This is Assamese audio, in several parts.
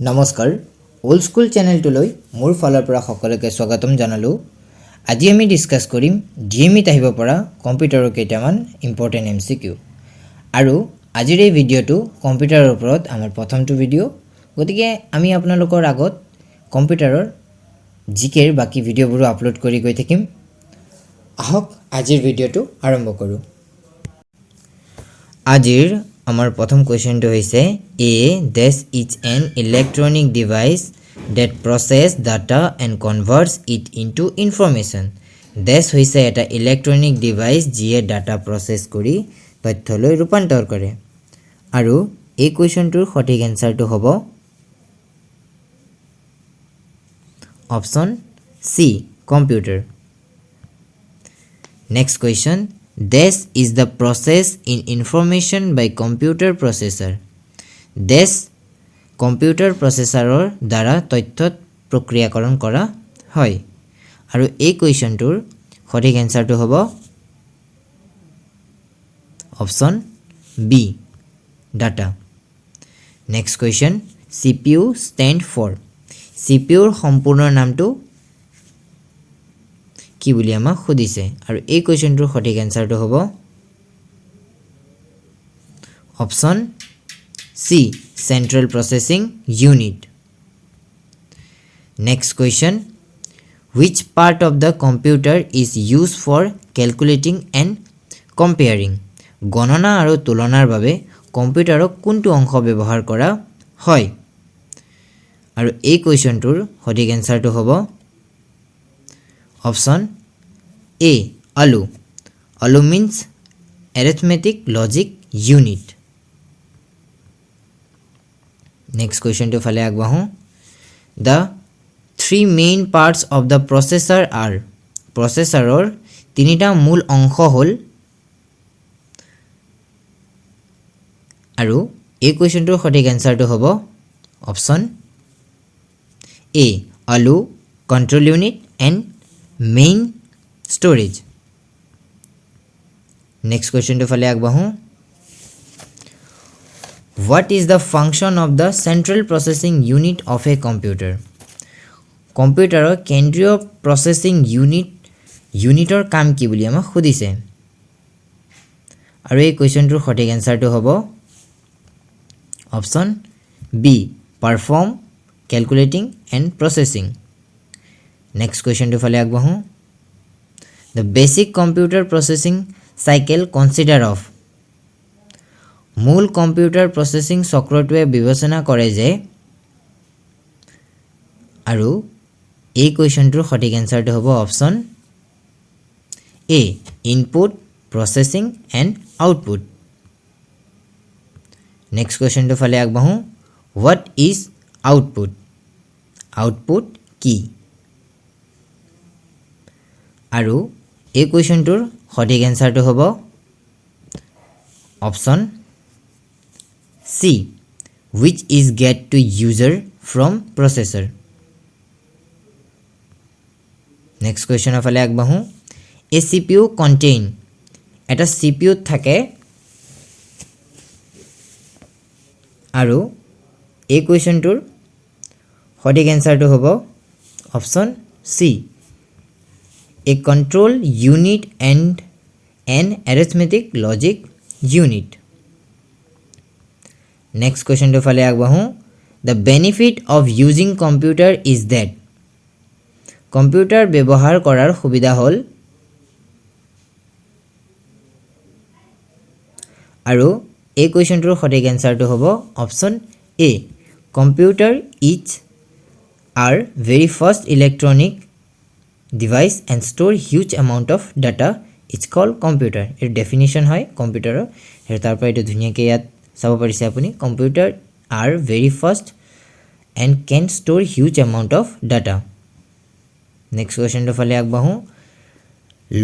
নমস্কাৰ ওল্ড স্কুল চেনেলটোলৈ মোৰ ফালৰ পৰা সকলোকে স্বাগতম জনালোঁ। আজি আমি ডিসকাস কৰিম ডিএমইত আহিব পৰা কম্পিউটাৰৰ কেইটামান ইম্পৰ্টেণ্ট এমচিকিউ আৰু আজিৰ এই ভিডিঅ'টো কম্পিউটাৰৰ ওপৰত আমাৰ প্ৰথমটো ভিডিঅ'। গতিকে আমি আপোনালোকৰ আগত কম্পিউটাৰৰ জিকেৰ বাকি ভিডিঅ'বোৰো আপলোড কৰি গৈ থাকিম। আহক আজিৰ ভিডিঅ'টো আৰম্ভ কৰোঁ। আজিৰ আমাৰ প্ৰথম কোৱেশ্চনটো হৈছে this is an electronic device that process data and converts it into information. This হৈছে এটা ইলেক্ট্ৰনিক ডিভাইস যিয়ে ডাটা প্ৰসেস কৰি তথ্যলৈ ৰূপান্তৰ কৰে। আৰু এই কোৱেশ্চনটোৰ সঠিক এনসাৰটো হ'ব option C computer. Next question. This is the process in information by computer processor. This computer processorৰ দ্বাৰা তথ্যত প্ৰক্ৰিয়াকৰণ কৰা হয়। আৰু এই কোৱেশ্চনটোৰ সঠিক এনসাৰটো হ'ব option B data. Next question. CPU stand for. CPUৰ সম্পূৰ্ণ নামটো কি বুলি আমাক সুধিছে আৰু এই কোৱেশ্চনটোৰ সঠিক এনসাৰটো হ'ব option C central processing unit. Next question. Which part of the computer is used for calculating and comparing? গণনা আৰু তুলনাৰ বাবে কম্পিউটাৰক কোনটো অংশ ব্যৱহাৰ কৰা হয় আৰু এই কোৱেশ্চনটোৰ সঠিক এনসাৰটো হ'ব অপচন এ আলু। আলু means arithmetic logic unit. Next question to ফালে আগবাঢ়ো। The three main parts of the processor are. প্ৰচেছৰৰ তিনিটা মূল অংশ হ'ল আৰু এই কোৱেশ্চনটোৰ সঠিক এনসাৰটো হ'ব অপচন এ আলু, control unit and main storage. Next কুৱেশ্যনটো ফালে আগবাঢ়ো। What is the function of the central processing unit of a computer? কম্পিউটাৰৰ কেন্দ্ৰীয় প্ৰসেসিং ইউনিটৰ কাম কি বুলি আমাক সুধিছে আৰু এই কুৱেশ্যনটোৰ সঠিক এনসাৰটো হ'ব option B perform calculating and processing. Next কুৱেশ্যনটো ফালে আগবাঢ়ো। The basic computer processing cycle consider of. মূল কম্পিউটাৰ প্ৰসেসিং চক্ৰটোৱে বিবেচনা কৰে যে আৰু এই কুৱেশ্যনটোৰ সঠিক এনসাৰটো হ'ব option A input processing and output. Next কুৱেশ্যনটো ফালে আগবাঢ়ো। What is output? আউটপুট কি আৰু এই কুৱেশ্যনটোৰ সঠিক এনসাৰটো হ'ব option C which is get to user from processor. Next কুৱেশ্যনৰ ফালে আগবাঢ়ো। A CPU contain. এটা CPU থাকে আৰু এই কুৱেশ্যনটোৰ সঠিক এনসাৰটো হ'ব option C a control unit and an arithmetic logic unit. Next question to fale agbahu. The benefit of using computer is that computer ব্যবহার করার সুবিধা হল আৰু এই কোৱেশ্যনটোৰ সঠিক এনসাৰটো হ'ব option A computer is our very first electronic device and store huge amount of data. It's called computer. এর ডেফিনিশন হয় কম্পিউটাৰৰ এৰ তাৰ পৰা এটা ধুনিয়াকে ইয়াত চাব পাৰিছে আপুনি computer are very fast and can store huge amount of data. Next question to ফালে আগবাঢ়ো।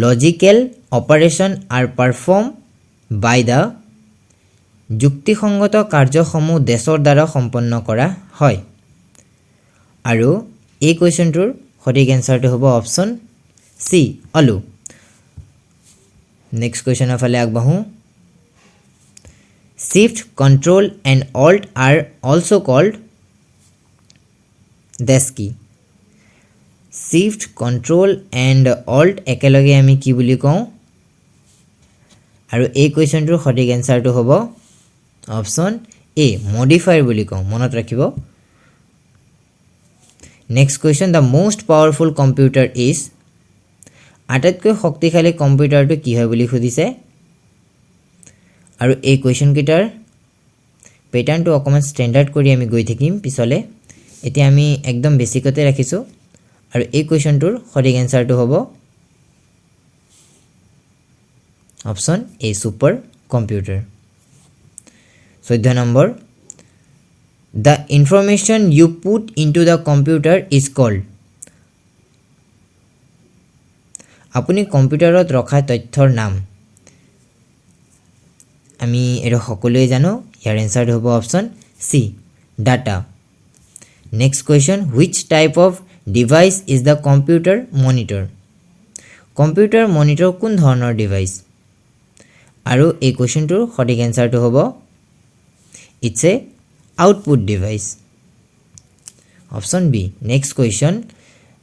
Logical operation are performed by the যুক্তিসংগত কাৰ্যসমূহ দেশৰ দ্বাৰা সম্পন্ন কৰা হয় আৰু এই কুৱেশ্যনটোৰ সঠিক এনসাৰটো হ'ব অপচন সি আলু। নেক্সট কুৱেশ্যনৰ ফালে আগবাঢ়ো। Shift, Control and Alt are also called ডেছ কি শিফট কন্ট্ৰোল এণ্ড অল্ট একেলগে আমি কি বুলি কওঁ আৰু এই কুৱেশ্যনটোৰ সঠিক এনসাৰটো হ'ব অপশ্যন এ মডিফায়াৰ বুলি কওঁ মনত ৰাখিব next question the most powerful computer is আটাইতকৈ শক্তিশালী কম্পিউটাৰটো কি হয় বুলি সুধিছে আৰু এই কুৱেশ্যন কিটাৰ পেটাৰ্নটো অকমান ষ্টেণ্ডাৰ্ড কৰি আমি গৈ থাকিম পিছলে এতিয়া আমি একদম বেসিকতে ৰাখিছো আৰু এই কুৱেশ্যনটোৰ সঠিক এনসাৰটো হ'ব option A super computer 14 number the information you put into the computer is called আপুনি কম্পিউটাৰত ৰখা তথ্যৰ নাম আমি এৰ সকলোৱে জানো ইয়াৰ এনসাৰ হ'ব option C data next question which type of device is the computer monitor computer monitor কোন ধৰণৰ ডিভাইস আৰু এই কুৱেশ্যনটোৰ সঠিক এনসাৰটো হ'ব it's a output device option b next question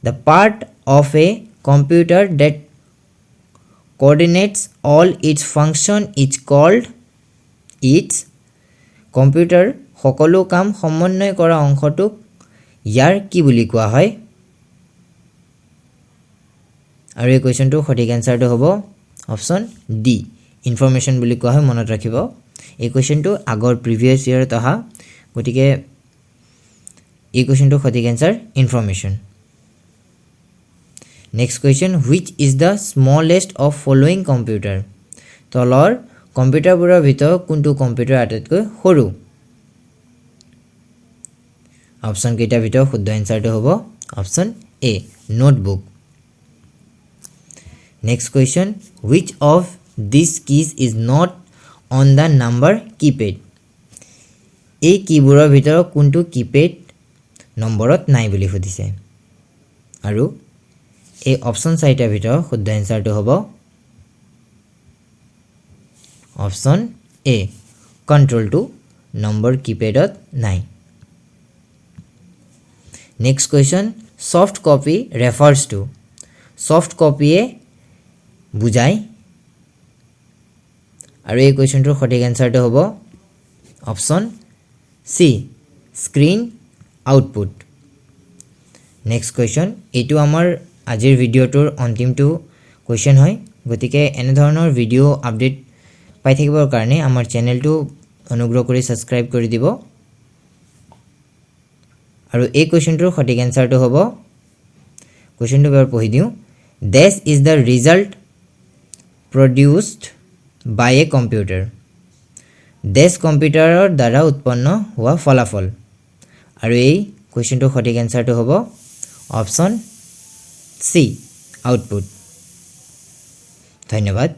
the part of a computer that coordinates all its function is called its computer সকলো কাম সমন্বয় কৰা অংশটোক ইয়াৰ কি বুলি কোৱা হয় আৰু এই কোৱেশ্যনটো সঠিক এনসাৰটো হ'ব অপশ্যন ডি ইনফৰমেশন বুলি কোৱা হয় মনত ৰাখিব এই কোৱেশ্যনটো আগৰ প্ৰিভিয়াস ইয়াৰত অহা গতিকে এই কোৱেশ্যনটো সঠিক answer information next question which is the smallest of following computer তলৰ কম্পিউটাৰবোৰৰ ভিতৰত কোনটো কম্পিউটাৰ আটাইতকৈ সৰু অপশ্যন কেইটাৰ ভিতৰত শুদ্ধ এনসাৰটো হ'ব option a notebook next question which of these keys is not on the number keypad এই কিবোৰ্ডৰ ভিতৰত কোনটো কিপেড নম্বৰত নাই বুলি সুধিছে আৰু এই অপশ্যন চাৰিটাৰ ভিতৰত শুদ্ধ এনসাৰটো হ'ব অপশ্যন এ কন্ট্ৰোলটো নম্বৰ কিপেডত নাই next question soft copy refers to soft কপিয়ে বুজায় আৰু এই কুৱেশ্যনটোৰ সঠিক এনসাৰটো হ'ব option C screen output next question এইটো আমাৰ আজিৰ ভিডিওটোৰ অন্তিমটো কুৱেশ্যন হয় গতিকে এনে ধৰণৰ ভিডিও আপডেট পাই থাকিবৰ কাৰণে আমাৰ চেনেলটো অনুগ্ৰহ কৰি সাবস্ক্ৰাইব কৰি দিব আৰু এই কুৱেশ্যনটোৰ সঠিক এনসাৰটো হ'ব কুৱেশ্যনটো এবাৰ পঢ়ি দিওঁ this is the result produced by a computer this কম্পিউটাৰৰ দ্বাৰা উৎপন্ন হোৱা ফলাফল আৰু এই কুৱেশ্যনটোৰ সঠিক এনসাৰটো হ'ব অপশ্যন সি আউটপুট ধন্যবাদ